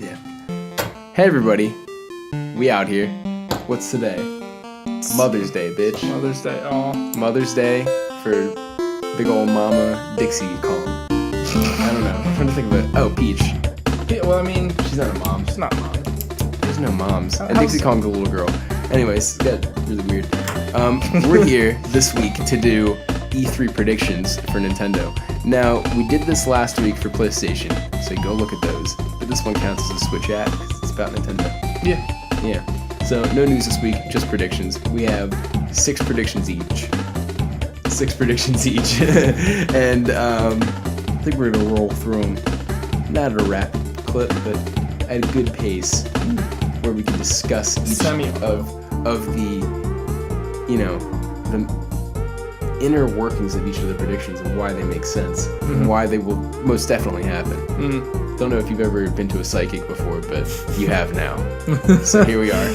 Yeah. Hey everybody, we out here. What's today? Mother's Day, bitch. Mother's Day, oh. Mother's Day for big old mama Dixie Kong. I don't know. I'm trying to think of it. Oh, Peach. Yeah, well, I mean, She's not a mom. she's not mom. There's no moms. And Dixie Kong's a little girl. Anyways, it got really weird. We're here this week to do E3 predictions for Nintendo. Now, we did this last week for PlayStation, so go look at those. But this one counts as a Switch ad because it's about Nintendo. Yeah. Yeah. So, no news this week, just predictions. We have 6 predictions each. 6 predictions each. And I think we're going to roll through them. Not at a rapid clip, but at a good pace where we can discuss each of the, you know, the inner workings of each of the predictions and why they make sense and why they will most definitely happen. Don't know if you've ever been to a psychic before, but you have now. So here we are.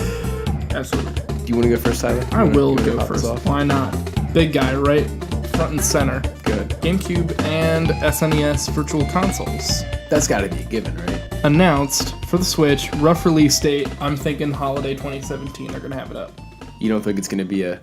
Absolutely. Do you want to go first, Tyler? I will go first. Why not? Big guy, right? Front and center. Good. GameCube and SNES Virtual Consoles. That's got to be a given, right? Announced for the Switch, rough release date. I'm thinking holiday 2017 they're going to have it up. You don't think it's going to be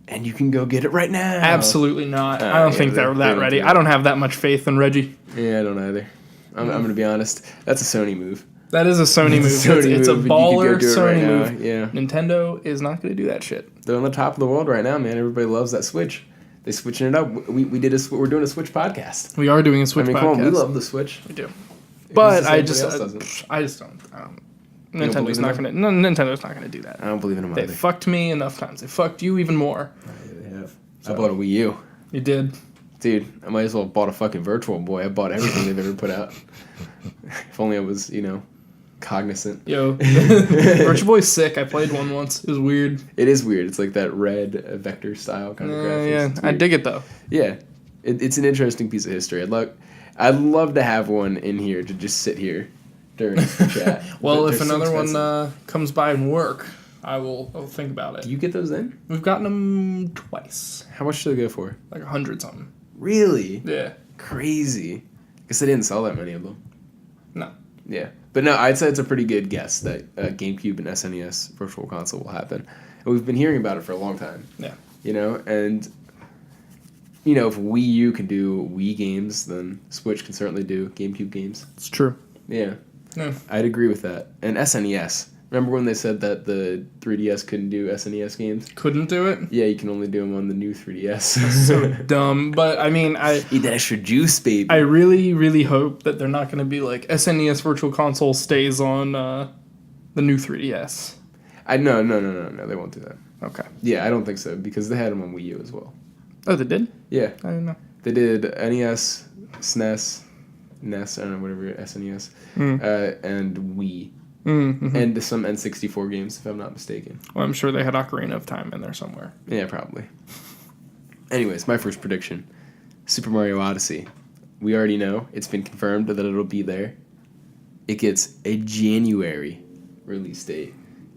and you can go get it right now? Absolutely not. I don't think they're that ready. I don't have that much faith in Reggie. Yeah, I don't either. I'm going to be honest. That's a Sony move. That is a Sony move. It's a baller Sony move. Yeah. Nintendo is not going to do that shit. They're on the top of the world right now, man. Everybody loves that Switch. They're switching it up. We're doing a Switch podcast. We are doing a Switch podcast. Come on, we love the Switch. We do. But I just don't. Nintendo's not gonna do that. I don't believe in them either. They fucked me enough times. They fucked you even more. They have. So, I bought a Wii U. You did. Dude, I might as well have bought a fucking Virtual Boy. I bought everything they've ever put out. If only I was, cognizant. Yo, Virtual Boy's sick. I played one once. It was weird. It is weird. It's like that red vector style kind of graphics. Yeah, I dig it though. Yeah, it's an interesting piece of history. I'd love to have one in here to just sit here during the chat. Well, if another one comes by and work, I'll think about it. Do you get those in? We've gotten them twice. How much do they go for? Like 100 something. Really? Yeah. Crazy. Guess they didn't sell that many of them. No. Yeah. But no, I'd say it's a pretty good guess that GameCube and SNES Virtual Console will happen. And we've been hearing about it for a long time. Yeah. And if Wii U can do Wii games, then Switch can certainly do GameCube games. It's true. Yeah. I'd agree with that. And SNES. Remember when they said that the 3DS couldn't do SNES games? Couldn't do it? Yeah, you can only do them on the new 3DS. That's so dumb. But, I mean, eat that extra juice, baby. I really, really hope that they're not going to be like, SNES Virtual Console stays on the new 3DS. No, they won't do that. Okay. Yeah, I don't think so, because they had them on Wii U as well. Oh, they did? Yeah. I didn't know. They did NES, SNES, NES, I don't know, whatever, SNES, and Wii. Mm-hmm. And some N64 games, if I'm not mistaken. Well, I'm sure they had Ocarina of Time in there somewhere. Yeah, probably. Anyways, my first prediction. Super Mario Odyssey. We already know. It's been confirmed that it'll be there. It gets a January release date.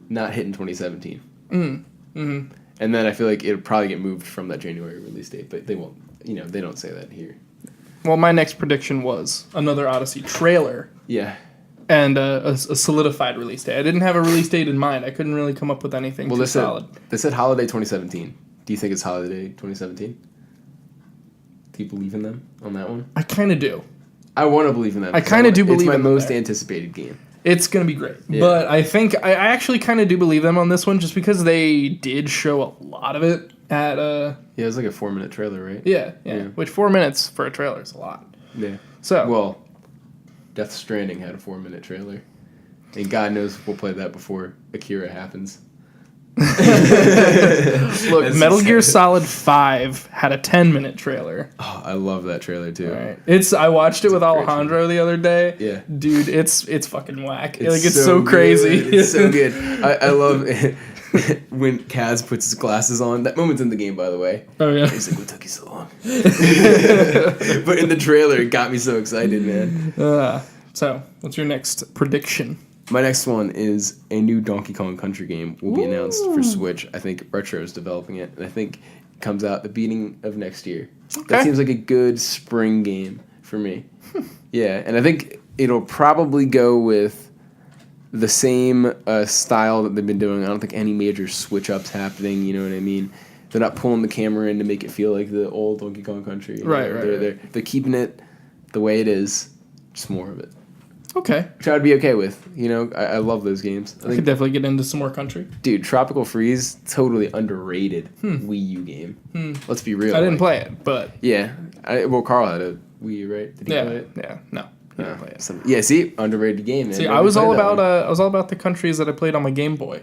Not hitting 2017. Mm-hmm. And then I feel like it'll probably get moved from that January release date, but they won't, they don't say that here. Well, my next prediction was another Odyssey trailer. Yeah. And a solidified release date. I didn't have a release date in mind. I couldn't really come up with anything too solid. They said holiday 2017. Do you think it's holiday 2017? Do you believe in them on that one? I kind of do. I want to believe in them. I kind of do believe in them. It's my most anticipated game. It's going to be great. Yeah. But I think I actually kind of do believe them on this one just because they did show a lot of it at... Yeah, it was like a 4-minute trailer, right? Yeah. Which 4 minutes for a trailer is a lot. Yeah. So... Well... Death Stranding had a 4-minute trailer. And God knows we'll play that before Akira happens. Look, Metal Gear Solid 5 had a 10-minute trailer. Oh, I love that trailer too. Right. I watched it with Alejandro the other day. Yeah. Dude, it's fucking whack. It's so crazy. It's so good. I love it. When Kaz puts his glasses on. That moment's in the game, by the way. Oh, yeah. He's like, what took you so long? But in the trailer, it got me so excited, man. So, what's your next prediction? My next one is a new Donkey Kong Country game will be announced for Switch. I think Retro is developing it, and I think it comes out the beginning of next year. Okay. That seems like a good spring game for me. Yeah, and I think it'll probably go with the same style that they've been doing. I don't think any major switch ups happening. You know what I mean? They're not pulling the camera in to make it feel like the old Donkey Kong Country. Right. They're keeping it the way it is, just more of it. Okay. Which I'd be okay with. You know, I love those games. I could definitely get into some more country. Dude, Tropical Freeze, totally underrated Wii U game. Let's be real. I didn't play it, but... Yeah. Well, Carl had a Wii U, right? Did he play it? Yeah. No. He didn't play it. Yeah, see? Underrated game, man. See, I was all about the countries that I played on my Game Boy.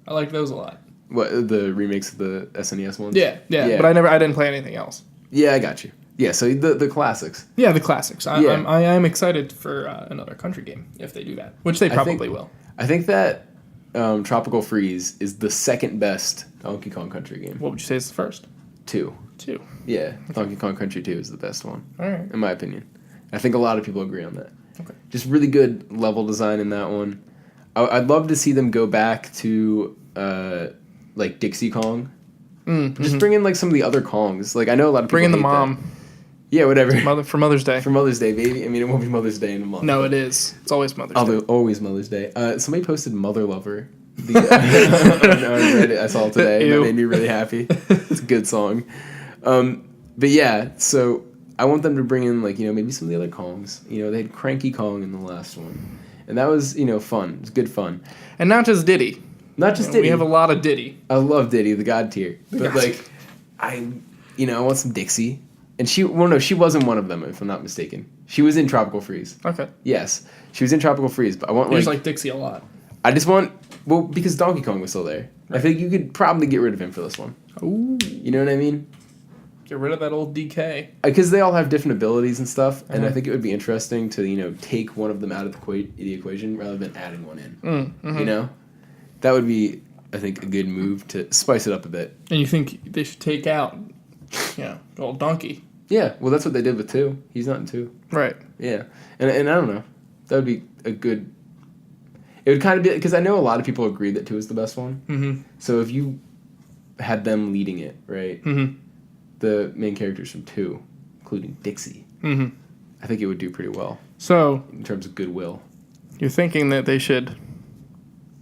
I liked those a lot. What, the remakes of the SNES ones? Yeah. But I didn't play anything else. Yeah, I got you. Yeah, so the classics. Yeah, the classics. I am excited for another country game if they do that, which they probably will. I think that Tropical Freeze is the second best Donkey Kong Country game. What would you say is the first? 2. Yeah, okay. Donkey Kong Country 2 is the best one. All right. In my opinion. I think a lot of people agree on that. Okay. Just really good level design in that one. I'd love to see them go back to like Dixie Kong. Just bring in like some of the other Kongs. Like I know a lot of people bring in the hate mom. That. Yeah, whatever. For Mother's Day. For Mother's Day, baby. I mean, it won't be Mother's Day in a month. No, it is. It's always Mother's Day. Always Mother's Day. Somebody posted Mother Lover. On Reddit, I saw it today. And that made me really happy. It's a good song. But yeah, so I want them to bring in like, maybe some of the other Kongs. They had Cranky Kong in the last one. And that was, fun. It was good fun. And not just Diddy. Diddy. We have a lot of Diddy. I love Diddy, the God tier. But like, I want some Dixie. And she wasn't one of them, if I'm not mistaken. She was in Tropical Freeze. Okay. Yes, she was in Tropical Freeze, but I want You just like Dixie a lot. I just want, because Donkey Kong was still there. Right. I think you could probably get rid of him for this one. Ooh. You know what I mean? Get rid of that old DK. Because they all have different abilities and stuff, and I think it would be interesting to, take one of them out of the equation rather than adding one in. That would be, I think, a good move to spice it up a bit. And you think they should take out, old Donkey? Yeah, well, that's what they did with 2. He's not in 2. Right. Yeah, and I don't know. That would be a good... It would kind of be... Because I know a lot of people agree that 2 is the best one. Mm-hmm. So if you had them leading it, right? Mm-hmm. The main characters from 2, including Dixie, I think it would do pretty well. So... In terms of goodwill. You're thinking that they should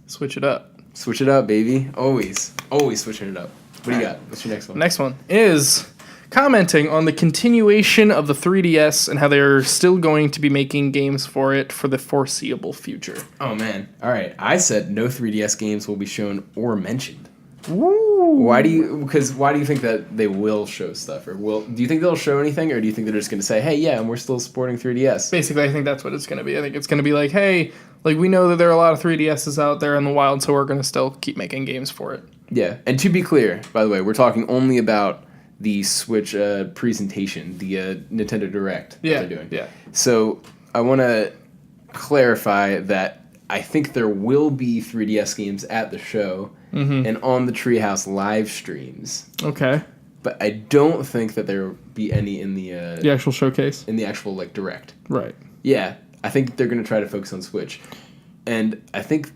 switch it up. Switch it up, baby. Always switching it up. What do you got? What's your next one? Next one is... commenting on the continuation of the 3DS and how they're still going to be making games for it for the foreseeable future. Oh, man. All right. I said no 3DS games will be shown or mentioned. Ooh. Why do you think that they will show stuff? Or do you think they'll show anything, or do you think they're just going to say, hey, yeah, and we're still supporting 3DS? Basically, I think that's what it's going to be. I think it's going to be like, hey, like we know that there are a lot of 3DSs out there in the wild, so we're going to still keep making games for it. Yeah. And to be clear, by the way, we're talking only about the Switch presentation, the Nintendo Direct that they're doing. Yeah. So I want to clarify that I think there will be 3DS games at the show and on the Treehouse live streams. Okay. But I don't think that there will be any in the actual showcase. In the actual Direct. Right. Yeah, I think they're going to try to focus on Switch. And I think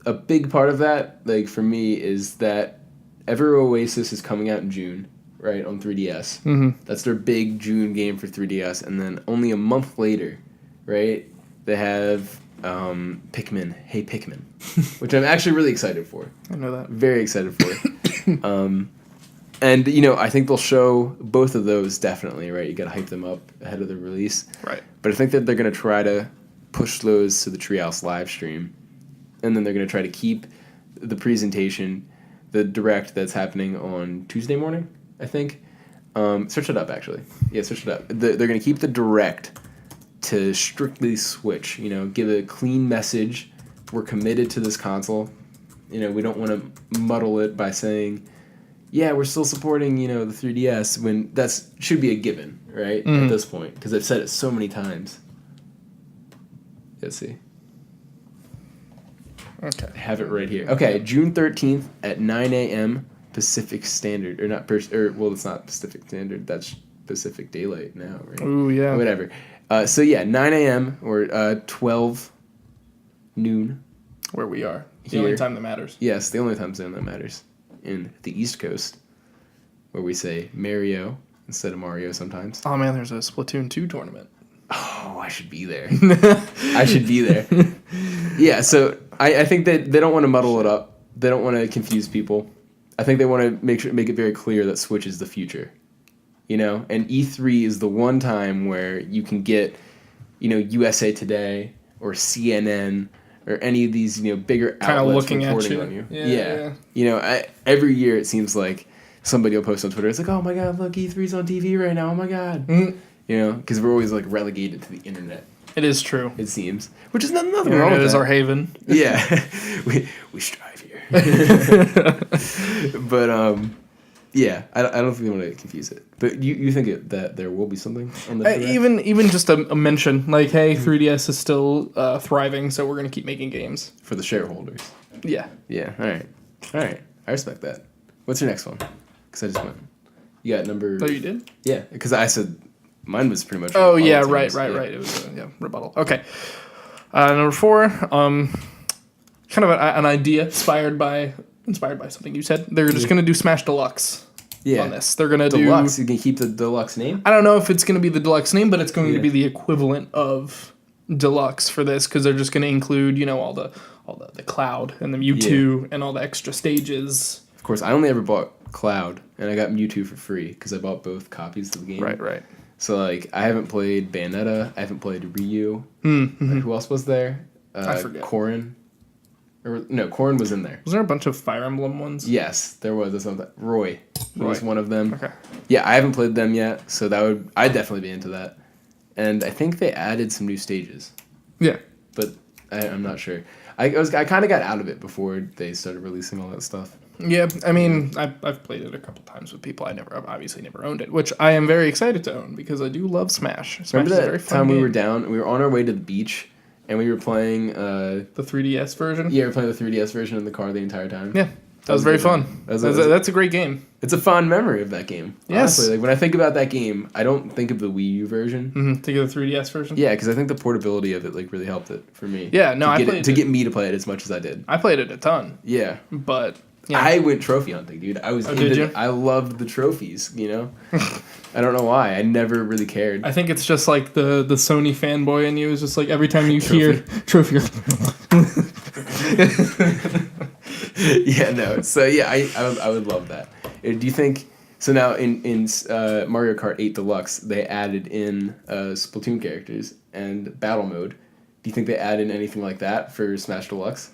a big part of that, for me, is that Ever Oasis is coming out in June. Right, on 3DS. Mm-hmm. That's their big June game for 3DS. And then only a month later, right, they have Pikmin, Hey Pikmin, which I'm actually really excited for. I know that. Very excited for it. And, I think they'll show both of those definitely, right? You got to hype them up ahead of the release. Right. But I think that they're going to try to push those to the Treehouse live stream. And then they're going to try to keep the presentation, the Direct that's happening on Tuesday morning. I think. Search it up, actually. Yeah, search it up. They're going to keep the Direct to strictly Switch. Give a clean message. We're committed to this console. We don't want to muddle it by saying, yeah, we're still supporting, the 3DS, when that should be a given, right, at this point. Because I've said it so many times. Let's see. Okay. I have it right here. Okay, June 13th at 9 a.m., Pacific Standard, or not, it's not Pacific Standard, that's Pacific Daylight now, right? Ooh, yeah. Whatever. So yeah, 9 a.m. or 12 noon. Where we are. It's the only time that matters. Yes, the only time zone that matters. In the East Coast, where we say Mario instead of Mario sometimes. Oh man, there's a Splatoon 2 tournament. Oh, I should be there. I should be there. Yeah, so I think that they don't want to muddle it up. They don't want to confuse people. I think they want to make it very clear that Switch is the future. You know, and E3 is the one time where you can get, you know, USA Today or CNN or any of these, you know, bigger outlets reporting on you. Yeah. You know, every year it seems like somebody will post on Twitter. It's like, oh my god, look, E3's on TV right now. Oh my god. Mm-hmm. You know, because we're always like relegated to the internet. It is true. It seems, which is nothing wrong with that. It is our haven. Yeah, we strive here. But yeah, I don't think they want to confuse it. But you think that there will be something on the even just a mention like, hey, 3DS is still thriving, so we're gonna keep making games for the shareholders. Yeah. Yeah. All right. I respect that. What's your next one? Because I just went. You got number. Oh, you did? Yeah, because I said. Mine was pretty much. Oh yeah, right. It was a rebuttal. Okay, number 4. Kind of an idea inspired by something you said. They're just gonna do Smash Deluxe. Yeah. On this, they're gonna Deluxe. do. You can keep the Deluxe name. I don't know if it's gonna be the Deluxe name, but it's going to be the equivalent of Deluxe for this because they're just gonna include, you know, all the Cloud and the Mewtwo and all the extra stages. Of course, I only ever bought Cloud, and I got Mewtwo for free because I bought both copies of the game. Right. So, like, I haven't played Bayonetta. I haven't played Ryu. Mm-hmm. Like, who else was there? I forget. Corrin. No, Corrin was in there. Was there a bunch of Fire Emblem ones? Yes, there was. Roy was one of them. Okay. Yeah, I haven't played them yet, so I'd definitely be into that. And I think they added some new stages. Yeah. But I'm not sure. I kind of got out of it before they started releasing all that stuff. Yeah, I mean, I've played it a couple times with people. I've obviously never owned it, which I am very excited to own because I do love Smash. Remember that time we were on our way to the beach, and we were playing the 3DS version? Yeah, we were playing the 3DS version in the car the entire time. Yeah, that was very fun. That's a great game. It's a fond memory of that game. Yes. Honestly, like when I think about that game, I don't think of the Wii U version. Mm-hmm. Think of the 3DS version? Yeah, because I think the portability of it like really helped it for me. Yeah, no, to get me to play it as much as I did. I played it a ton. Yeah. But... yeah. I went trophy hunting, dude. Did you? I loved the trophies, you know? I don't know why. I never really cared. I think it's just like the Sony fanboy in you is just like every time you hear trophy. Yeah, no. So yeah, I would love that. Do you think so now in Mario Kart 8 Deluxe they added in Splatoon characters and battle mode. Do you think they add in anything like that for Smash Deluxe?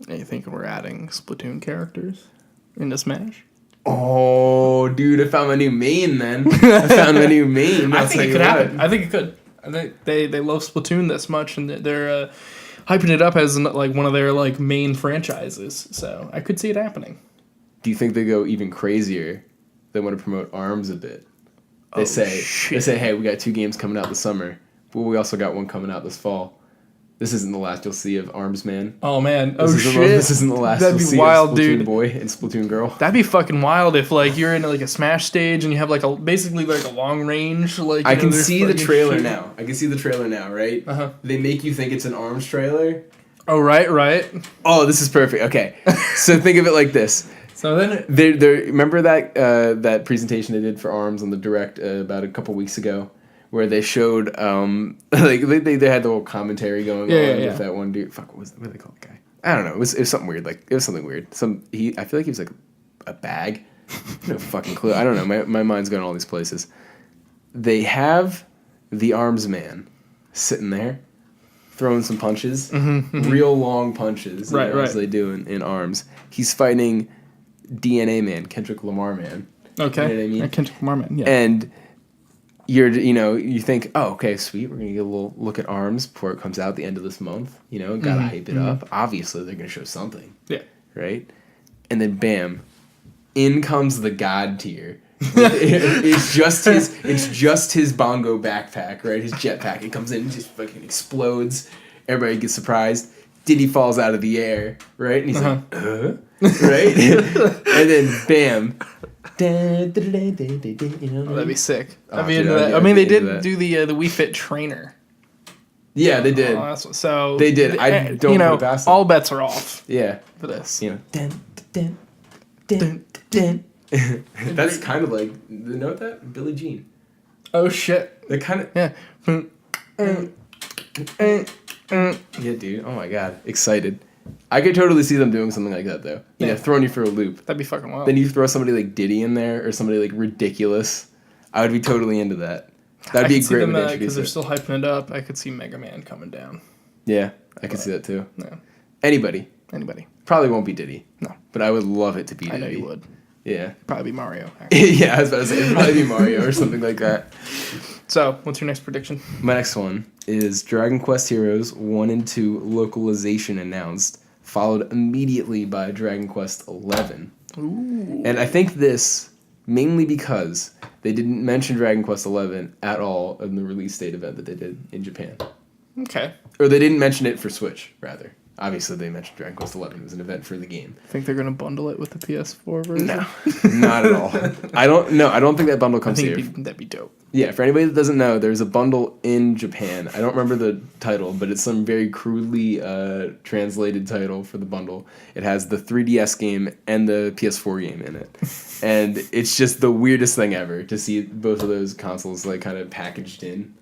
You think we're adding Splatoon characters into Smash? Oh, dude, I found my new main then. I found my new main. I think it could happen. I think it could. I think they love Splatoon this much, and they're hyping it up as like one of their like main franchises. So I could see it happening. Do you think they go even crazier? They want to promote ARMS a bit. They say, hey, we got 2 games coming out this summer, but we also got one coming out this fall. This isn't the last you'll see of Arms Man. Oh man! This isn't the last you'll see wild, of Splatoon dude. Boy and Splatoon Girl. That'd be fucking wild if like you're in like a Smash stage and you have like basically like a long range like. I can see the trailer now. I can see the trailer now, right? Uh-huh. They make you think it's an Arms trailer. Oh right. Oh, this is perfect. Okay, so think of it like this. So then, they remember that presentation they did for Arms on the Direct about a couple weeks ago. Where they showed, like they had the whole commentary going on with that one dude. Fuck, what do they call the guy? I don't know. It was something weird. Like it was something weird. I feel like he was like a bag. No fucking clue. I don't know. My mind's going all these places. They have the Arms Man sitting there, throwing some punches, real long punches, right. as they do in Arms. He's fighting DNA Man, Kendrick Lamar Man. Okay. You know what I mean? Kendrick Lamar Man. Yeah. And you think, oh, okay, sweet, we're going to get a little look at ARMS before it comes out at the end of this month. You know, got to hype it up. Obviously, they're going to show something. Yeah. Right? And then, bam, in comes the God tier. It's just his bongo backpack, right? His jetpack. It comes in and just fucking explodes. Everybody gets surprised. Diddy falls out of the air, right? And he's like, right? And then, bam. You know, that'd be sick. I'd be into that. I mean, they did do the Wii Fit trainer. Yeah, they did. So they did. I don't put it past them. All bets are off. Yeah, for this. You know, that's kind of like the note that Billie Jean. Oh shit! That kind of yeah. Yeah, dude. Oh my god, excited. I could totally see them doing something like that though. You know, throwing you for a loop. That'd be fucking wild. Then you throw somebody like Diddy in there or somebody like ridiculous. I would be totally into that. That'd be a great way to introduce because they're it. still hyping it up. I could see Mega Man coming down. Yeah, I could see that too. Yeah. Anybody. Probably won't be Diddy. No. But I would love it to be Diddy. I know you would. Yeah. Probably be Mario. Actually. Yeah, I was about to say, it'd probably be Mario or something like that. So, what's your next prediction? My next one is Dragon Quest Heroes 1 and 2 localization announced, followed immediately by Dragon Quest 11. Ooh. And I think this mainly because they didn't mention Dragon Quest 11 at all in the release date event that they did in Japan. Okay. Or they didn't mention it for Switch, rather. Obviously, they mentioned Dragon Quest 11 was an event for the game. Think they're gonna bundle it with the PS4 version? No, not at all. I don't think that bundle comes here. That'd be dope. Yeah, for anybody that doesn't know, there's a bundle in Japan. I don't remember the title, but it's some very crudely translated title for the bundle. It has the 3DS game and the PS4 game in it. And it's just the weirdest thing ever to see both of those consoles like kind of packaged in.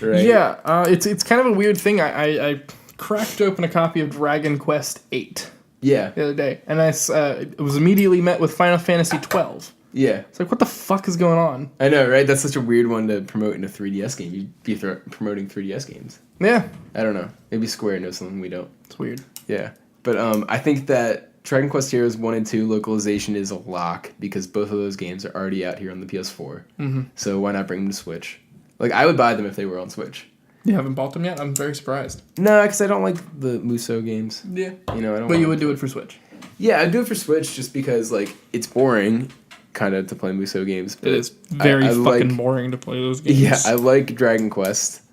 Right? Yeah, it's kind of a weird thing. I cracked open a copy of Dragon Quest VIII Yeah. the other day, and it was immediately met with Final Fantasy 12. Yeah. It's like, what the fuck is going on? I know, right? That's such a weird one to promote in a 3DS game. You'd be promoting 3DS games. Yeah. I don't know. Maybe Square knows something we don't. It's weird. Yeah. But I think that Dragon Quest Heroes 1 and 2 localization is a lock because both of those games are already out here on the PS4. Mm-hmm. So why not bring them to Switch? Like, I would buy them if they were on Switch. You haven't bought them yet? I'm very surprised. No, because I don't like the Musou games. Yeah. You know, I don't. But you would do it for Switch. Yeah, I'd do it for Switch just because, like, it's boring, kind of, to play Musou games. It is very fucking boring to play those games. Yeah, I like Dragon Quest,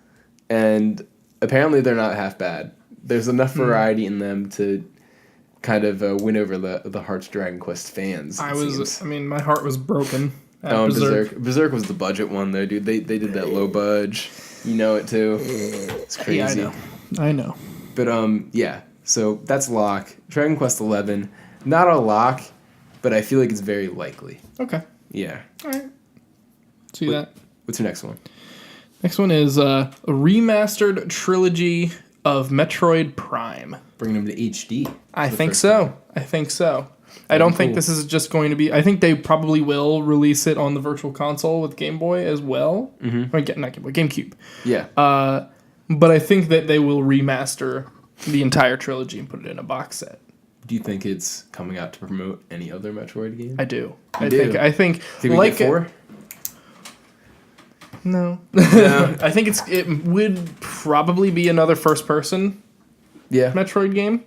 and apparently they're not half bad. There's enough variety in them to kind of win over the hearts of Dragon Quest fans. My heart was broken. Oh, Berserk. Berserk was the budget one, though, dude. They did that low budge. You know it, too. It's crazy. Yeah, I know. But, yeah. So, that's lock. Dragon Quest 11. Not a lock, but I feel like it's very likely. Okay. Yeah. All right. See that? What's your next one? Next one is a remastered trilogy of Metroid Prime. Bringing them to HD. I think so. I don't think this is just going to be... I think they probably will release it on the Virtual Console with Game Boy as well. Mm-hmm. Not Game Boy, GameCube. Yeah. But I think that they will remaster the entire trilogy and put it in a box set. Do you think it's coming out to promote any other Metroid game? I do. I think we like get 4? No. I think it would probably be another first-person Metroid game.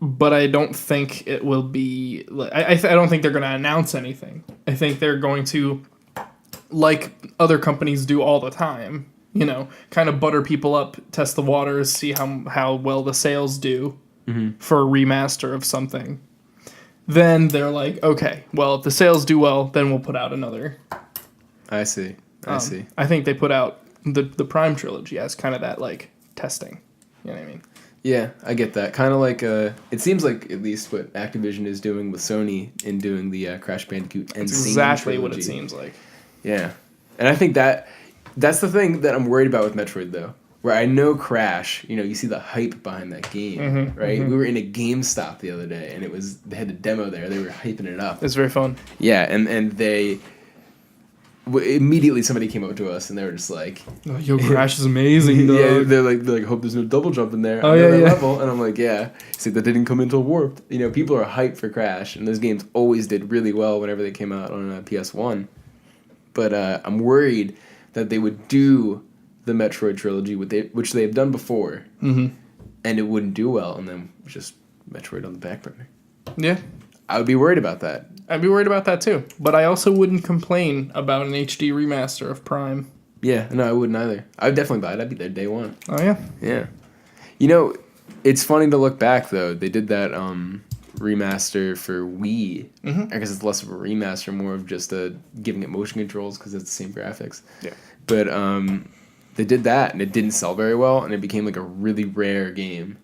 But I don't think it will be... I don't think they're going to announce anything. I think they're going to, like other companies do all the time, kind of butter people up, test the waters, see how well the sales do for a remaster of something. Then they're like, okay, well, if the sales do well, then we'll put out another. I see. I think they put out the Prime trilogy as kind of that, like, testing. You know what I mean? Yeah, I get that. Kind of like, it seems like at least what Activision is doing with Sony in doing the Crash Bandicoot and That's exactly what it seems like. Yeah. And I think that's the thing that I'm worried about with Metroid, though. Where I know Crash, you see the hype behind that game, right? Mm-hmm. We were in a GameStop the other day, and they had a demo there. They were hyping it up. It's very fun. Yeah, and they... Immediately somebody came up to us and they were just like, "Oh, yo, Crash is amazing, dog." Yeah, they're like, hope there's no double jump in there. Oh, yeah. Level. And I'm like, yeah. See, that didn't come until Warped. People are hyped for Crash, and those games always did really well whenever they came out on PS1. But I'm worried that they would do the Metroid trilogy, which they have done before, and it wouldn't do well, and then just Metroid on the back burner. Yeah. I would be worried about that. I'd be worried about that too. But I also wouldn't complain about an HD remaster of Prime. Yeah, no, I wouldn't either. I would definitely buy it. I'd be there day one. Oh, yeah? Yeah. It's funny to look back, though. They did that remaster for Wii. Mm-hmm. I guess it's less of a remaster, more of just giving it motion controls because it's the same graphics. Yeah. But they did that, and it didn't sell very well, and it became like a really rare game.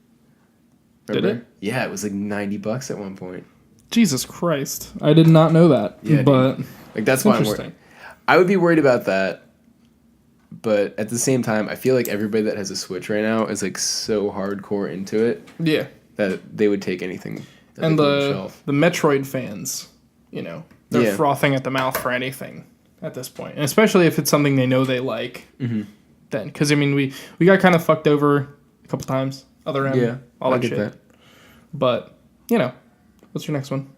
Remember? Did it? Yeah, it was like $90 at one point. Jesus Christ. I did not know that. Yeah, but like that's why I'm worried. I would be worried about that. but at the same time, I feel like everybody that has a Switch right now is like so hardcore into it. Yeah. That they would take anything. And the Metroid fans, you know, they're frothing at the mouth for anything at this point, and especially if it's something they know they like. Mm-hmm. Then, because I mean, we got kind of fucked over a couple times. Other end, all that shit. That. But you know, what's your next one?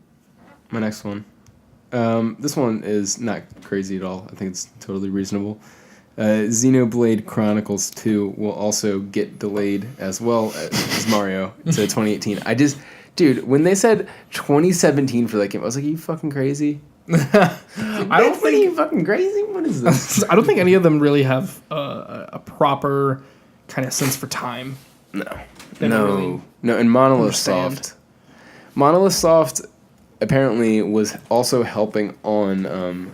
My next one. This one is not crazy at all. I think it's totally reasonable. Xenoblade Chronicles 2 will also get delayed as well as Mario to 2018. Dude, when they said 2017 for that game, I was like, are you fucking crazy? I don't think... Are you fucking crazy? What is this? I don't think any of them really have a proper kind of sense for time. No. And Monolith Soft apparently was also helping on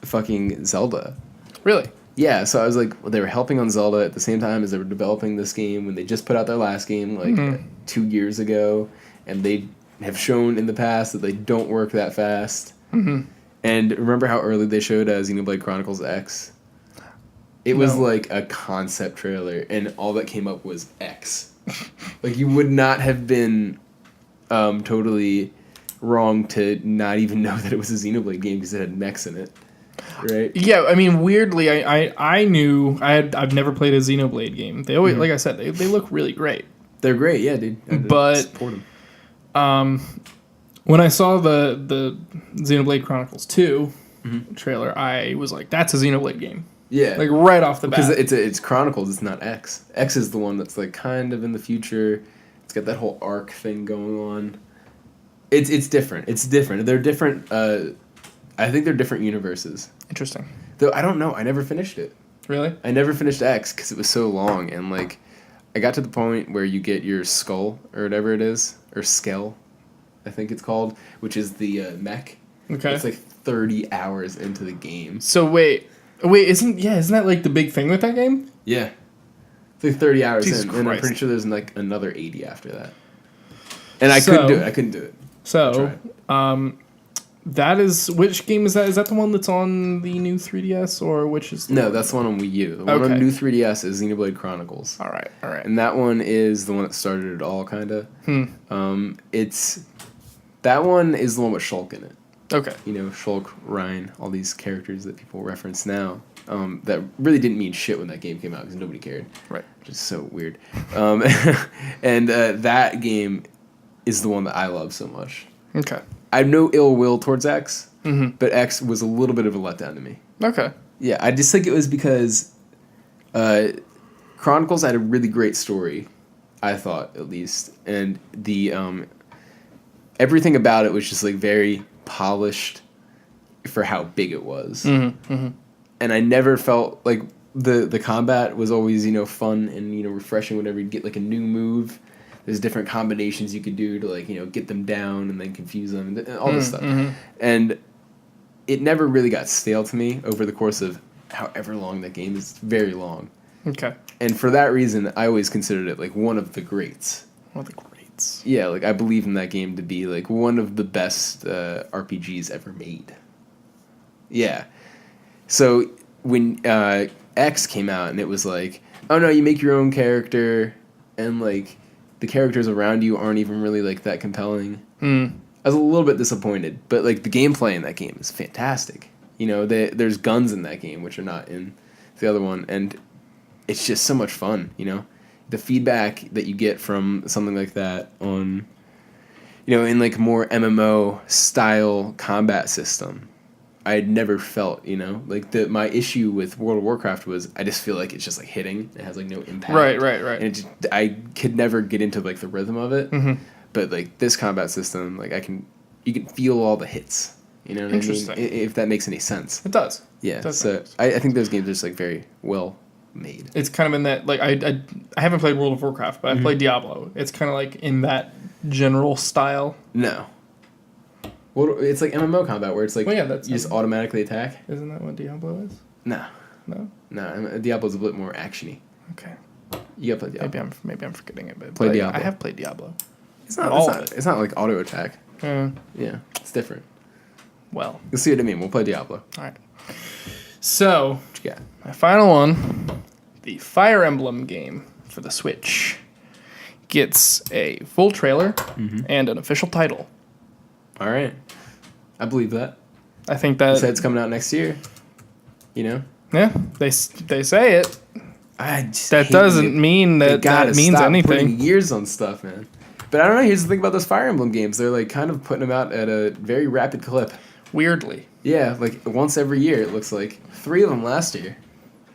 fucking Zelda. Really? Yeah, so I was like, well, they were helping on Zelda at the same time as they were developing this game when they just put out their last game, like 2 years ago, and they have shown in the past that they don't work that fast. Mm-hmm. And remember how early they showed Xenoblade Chronicles X? It was like a concept trailer, and all that came up was X. Like, you would not have been totally wrong to not even know that it was a Xenoblade game because it had mechs in it. Right. Yeah, I mean, weirdly, I knew I've never played a Xenoblade game. They always, like I said, they look really great. They're great, yeah, dude. But support them. When I saw the Xenoblade Chronicles 2 trailer, I was like, "That's a Xenoblade game." Yeah, like right off the bat. Because it's Chronicles, it's not X. X is the one that's like kind of in the future. It's got that whole arc thing going on. It's different. It's different. They're different. I think they're different universes. Interesting. Though I don't know. I never finished it. Really? I never finished X because it was so long, and like, I got to the point where you get your skull or whatever it is, or skell, I think it's called, which is the mech. Okay. It's like 30 hours into the game. So wait, isn't that like the big thing with that game? Yeah. It's like 30 hours Jesus in, Christ. and I'm pretty sure there's like another 80 after that. And I couldn't do it. So, that is, which game is that? Is that the one that's on the new 3DS, or which is? No, that's the one on Wii U. The one on new 3DS is Xenoblade Chronicles. All right. And that one is the one that started it all, kind of. That one is the one with Shulk in it. Okay. You know, Shulk, Ryan, all these characters that people reference now. That really didn't mean shit when that game came out because nobody cared. Right. Which is so weird. And that game is the one that I love so much. Okay. I have no ill will towards X, but X was a little bit of a letdown to me. Okay. Yeah, I just think it was because Chronicles had a really great story, I thought, at least. And the everything about it was just like very polished for how big it was. And I never felt like the combat was always, fun and, refreshing whenever you'd get like a new move. There's different combinations you could do to like, get them down and then confuse them and all this stuff. And it never really got stale to me over the course of however long that game is. It's very long. Okay. And for that reason, I always considered it like one of the greats. One of the greats. Yeah, like I believe in that game to be like one of the best RPGs ever made. Yeah. So when X came out and it was like, oh no, you make your own character and like the characters around you aren't even really like that compelling. I was a little bit disappointed, but like the gameplay in that game is fantastic. There's guns in that game which are not in the other one, and it's just so much fun. The feedback that you get from something like that on, in like more MMO style combat system. I had never felt, like my issue with World of Warcraft was I just feel like it's just like hitting. It has like no impact. Right. And I could never get into like the rhythm of it. But like this combat system, like you can feel all the hits. You know what I mean? If that makes any sense. It does. Yeah. So I think those games are just like very well made. It's kind of in that, like I haven't played World of Warcraft, but I've played Diablo. It's kind of like in that general style. No. Well, it's like MMO combat where it's like you just automatically attack. Isn't that what Diablo is? No. Diablo's a bit more actiony. Okay. You gotta play Diablo. Maybe I'm forgetting it, but Diablo. I have played Diablo. It's not like auto attack. Yeah, it's different. Well, You'll see what I mean. We'll play Diablo. All right. So, What you got? my final one, the Fire Emblem game for the Switch, gets a full trailer and an official title. All right. I believe that. I think that... They said it's coming out next year. You know? Yeah, they say it. That That doesn't mean that means anything. Putting years on stuff, man. But I don't know. Here's the thing about those Fire Emblem games. They're like kind of putting them out at a very rapid clip. Weirdly. Yeah, like once every year, it looks like. 3 of them last year.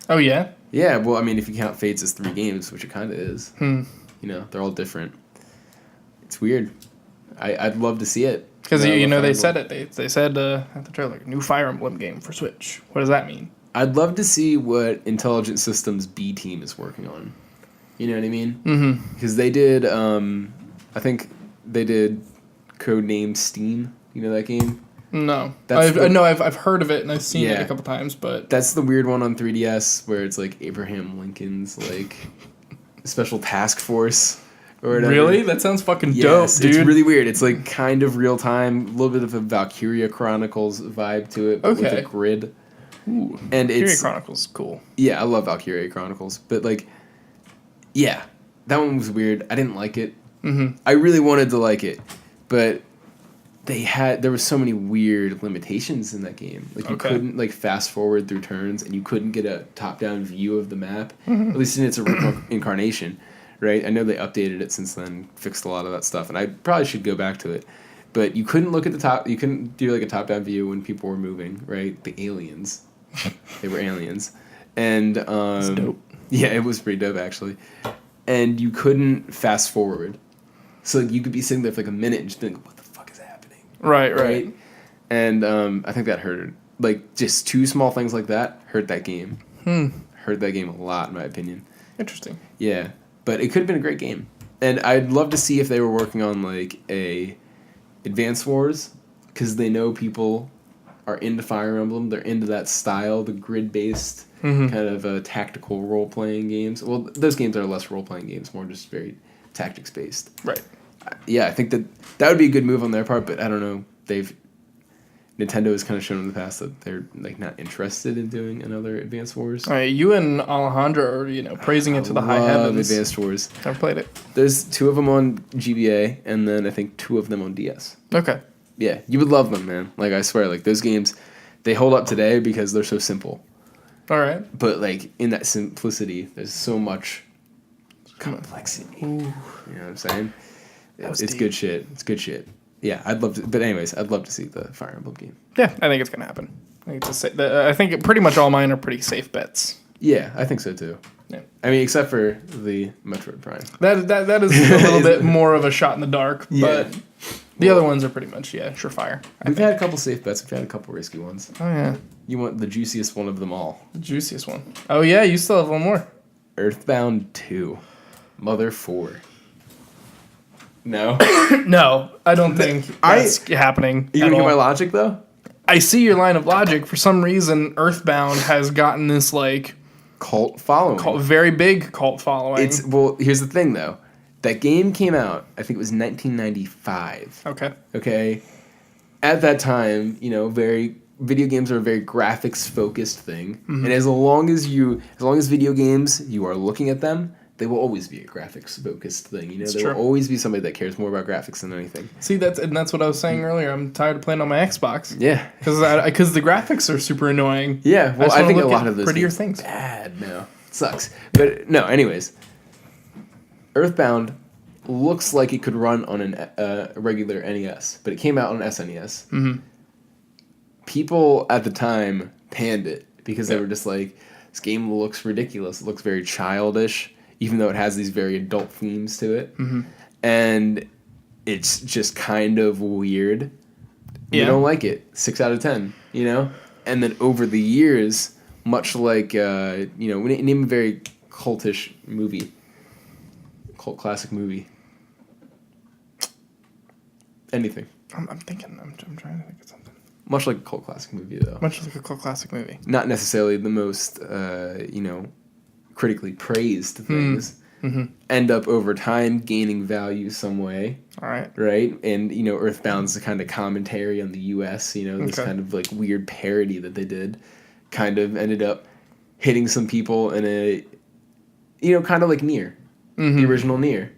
Oh, yeah? Yeah, well, I mean, if you count Fates as 3 games, which it kind of is. You know, they're all different. It's weird. I'd love to see it. Because, they said it. They said at the trailer, new Fire Emblem game for Switch. What does that mean? I'd love to see what Intelligent Systems B team is working on. You know what I mean? Mm-hmm. Because they did, I think they did Codename Steam. You know that game? No. I've heard of it and I've seen it a couple times, but... That's the weird one on 3DS where it's like Abraham Lincoln's, like, special task force. Or whatever. Really? That sounds fucking dope, dude. It's really weird. It's like kind of real time, a little bit of a Valkyria Chronicles vibe to it, but with a grid. Ooh, and Valkyria Chronicles is cool. Yeah, I love Valkyria Chronicles, but like, yeah, that one was weird. I didn't like it. Mm-hmm. I really wanted to like it, but there were so many weird limitations in that game. Like you couldn't like fast forward through turns, and you couldn't get a top down view of the map. Mm-hmm. At least in its original incarnation. Right, I know they updated it since then, fixed a lot of that stuff, and I probably should go back to it. But you couldn't look at the top. You couldn't do like a top-down view when people were moving. Right, the aliens, they were aliens, and That's dope. Yeah, it was pretty dope actually. And you couldn't fast forward, so like, you could be sitting there for like a minute and just think, "What the fuck is happening?" Right. And I think that hurt. Like just 2 small things like that hurt that game. Hurt that game a lot, in my opinion. Interesting. Yeah. But it could have been a great game. And I'd love to see if they were working on, like, a Advance Wars, because they know people are into Fire Emblem. They're into that style, the grid-based kind of tactical role-playing games. Well, those games are less role-playing games, more just very tactics-based. Right. Yeah, I think that would be a good move on their part, but I don't know. Nintendo has kind of shown in the past that they're like not interested in doing another Advance Wars. All right, you and Alejandro are praising it to the high heavens. Advance Wars. I've played it. There's 2 of them on GBA, and then I think 2 of them on DS. Okay. Yeah, you would love them, man. Like I swear, like those games, they hold up today because they're so simple. All right. But like in that simplicity, there's so much complexity. Ooh. You know what I'm saying? It's good shit. It's good shit. Yeah, I'd love to. But anyways, I'd love to see the Fire Emblem game. Yeah, I think it's gonna happen. I think pretty much all mine are pretty safe bets. Yeah, I think so too. Yeah. I mean, except for the Metroid Prime. That is a little bit more of a shot in the dark, but the other ones are pretty much surefire. We've had a couple safe bets. We've had a couple risky ones. Oh yeah. You want the juiciest one of them all? The juiciest one. Oh yeah, you still have one more. Earthbound 2, Mother 4. No. No, I don't think that's happening. You gonna get my logic though? I see your line of logic. For some reason, Earthbound has gotten this like cult following, very big cult following. Here's the thing though. That game came out, I think it was 1995. Okay. At that time, video games are a very graphics focused thing, and as long as video games, you are looking at them, they will always be a graphics focused thing. There will always be somebody that cares more about graphics than anything. See, that's what I was saying earlier. I'm tired of playing on my Xbox. Yeah, because the graphics are super annoying. Yeah, well, I think a lot of those prettier things. Bad, no, it sucks. But no, anyways, Earthbound looks like it could run on a regular NES, but it came out on SNES. Mm-hmm. People at the time panned it because they were just like, this game looks ridiculous. It looks very childish, even though it has these very adult themes to it. Mm-hmm. And it's just kind of weird. Yeah. You don't like it. 6 out of 10, And then over the years, much like, name a very cultish movie. Cult classic movie. Anything. I'm thinking. I'm trying to think of something. Much like a cult classic movie, though. Much like a cult classic movie. Not necessarily the most, critically praised things. Mm-hmm. End up over time gaining value some way. All right. Right? And, Earthbound's the kind of commentary on the U.S., this kind of like weird parody that they did. kind of ended up hitting some people in a, kind of like Nier, the original Nier.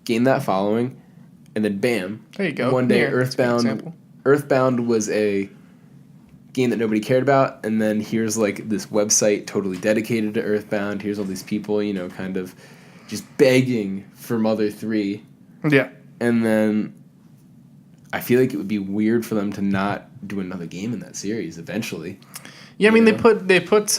Gained that following, and then bam. There you go. One day, Nier. Earthbound was a game that nobody cared about, and then here's like this website totally dedicated to Earthbound. Here's all these people, kind of just begging for Mother 3. Yeah. And then I feel like it would be weird for them to not do another game in that series eventually. Yeah, I mean, they put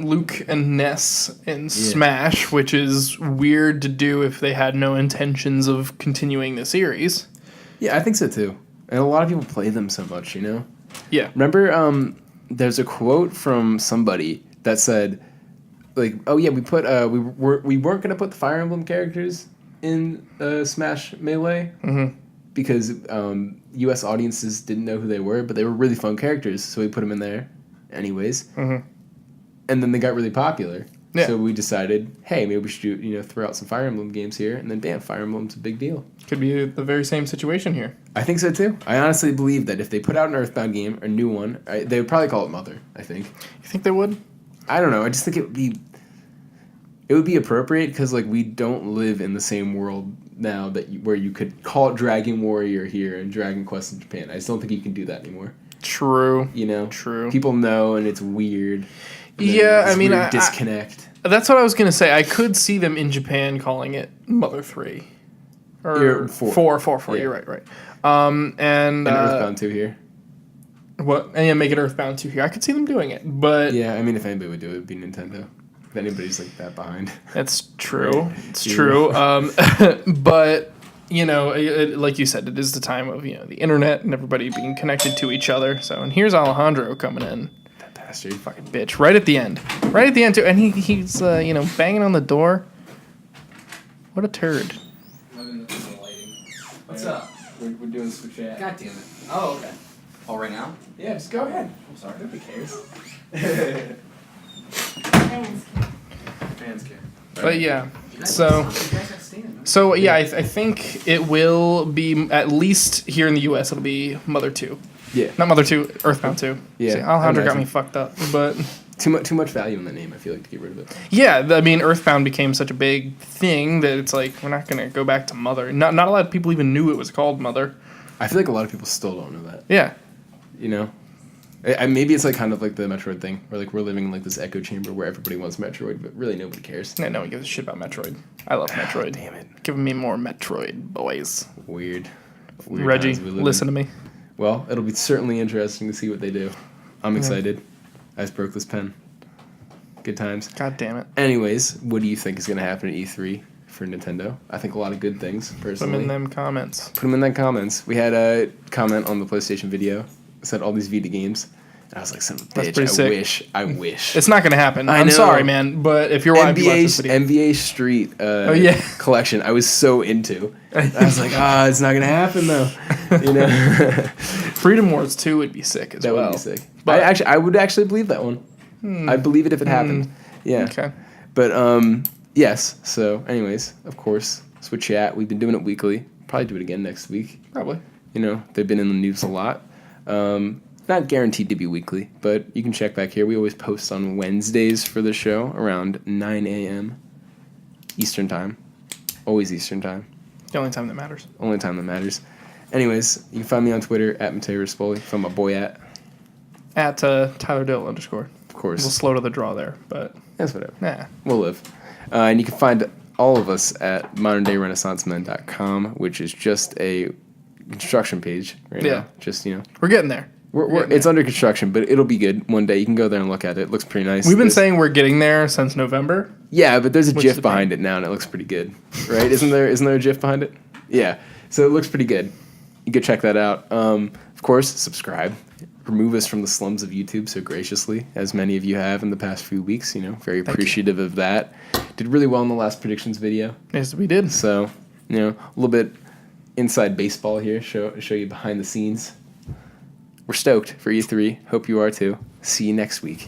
Luke and Ness in Smash, which is weird to do if they had no intentions of continuing the series. Yeah, I think so too. And a lot of people play them so much, Yeah. Remember, there's a quote from somebody that said, like, oh yeah, we weren't gonna put the Fire Emblem characters in Smash Melee because U.S. audiences didn't know who they were, but they were really fun characters, so we put them in there anyways. And then they got really popular. Yeah. So we decided, hey, maybe we should throw out some Fire Emblem games here, and then bam, Fire Emblem's a big deal. Could be the very same situation here. I think so too. I honestly believe that if they put out an Earthbound game, a new one, they would probably call it Mother, I think. You think they would? I don't know. I just think it would be appropriate because like we don't live in the same world now where you could call it Dragon Warrior here and Dragon Quest in Japan. I just don't think you can do that anymore. True. True. People know, and it's weird. Yeah, I mean, disconnect. That's what I was gonna say. I could see them in Japan calling it Mother 3 or 4. Yeah. You're right. And Earthbound 2 here. What? And yeah, make it Earthbound 2 here. I could see them doing it, but yeah, I mean, if anybody would do it, it'd be Nintendo. If anybody's like that behind. That's true. It's true. But like you said, it is the time of the internet and everybody being connected to each other. So, and here's Alejandro coming in. That bastard, fucking bitch! Right at the end too, and he's banging on the door. What a turd! What's up? We're doing some chat. God damn it! Oh, okay. Oh, right now? Yeah, just go ahead. I'm sorry. Nobody cares. Fans care. But yeah, so yeah, I think it will be, at least here in the U.S., it'll be Mother 2. Yeah. Not Mother 2, Earthbound 2. Yeah. See, Alejandro got me fucked up, but too much value in the name, I feel like, to get rid of it. Yeah, I mean, Earthbound became such a big thing that it's like, we're not going to go back to Mother. Not a lot of people even knew it was called Mother. I feel like a lot of people still don't know that. Yeah. Maybe it's like kind of like the Metroid thing, where like we're living in like this echo chamber where everybody wants Metroid, but really nobody cares. Yeah, no one gives a shit about Metroid. I love Metroid. Damn it. Give me more Metroid, boys. Weird Reggie, listen to me. Well, it'll be certainly interesting to see what they do. I'm excited. I just broke this pen. Good times. God damn it. Anyways, what do you think is going to happen at E3 for Nintendo? I think a lot of good things, personally. Put them in them comments. We had a comment on the PlayStation video. Said all these Vita games. And I was like, son of a bitch, I wish. It's not going to happen. I'm sorry, man, but if you're watching this video. NBA Street collection, I was so into. I was like, it's not going to happen, though. Freedom Wars 2 would be sick as well. That would be sick. But I would actually believe that one. I'd believe it if it happened. Yeah. Okay. But, yes. So, anyways, of course, Switch Chat. We've been doing it weekly. Probably do it again next week. Probably. They've been in the news a lot. Not guaranteed to be weekly, but you can check back here. We always post on Wednesdays for the show around 9 a.m. Eastern Time. Always Eastern Time. The only time that matters. Only time that matters. Anyways, you can find me on Twitter at Mateo Rispoli. Find my boy at Tyler Dill _. Of course. We'll slow to the draw there, but that's whatever. Nah. We'll live. And you can find all of us at moderndayrenaissancemen.com, which is just a construction page right now. Just, we're getting there. It's under construction, but it'll be good one day. You can go there and look at it. It looks pretty nice. We've been saying we're getting there since November. Yeah, but there's a GIF behind it now, and it looks pretty good, right? Isn't there a GIF behind it? Yeah, so it looks pretty good. You can check that out. Of course, subscribe. Remove us from the slums of YouTube so graciously, as many of you have in the past few weeks. Very appreciative of that. Did really well in the last predictions video. Yes, we did. So, a little bit inside baseball here. Show you behind the scenes. We're stoked for E3. Hope you are too. See you next week.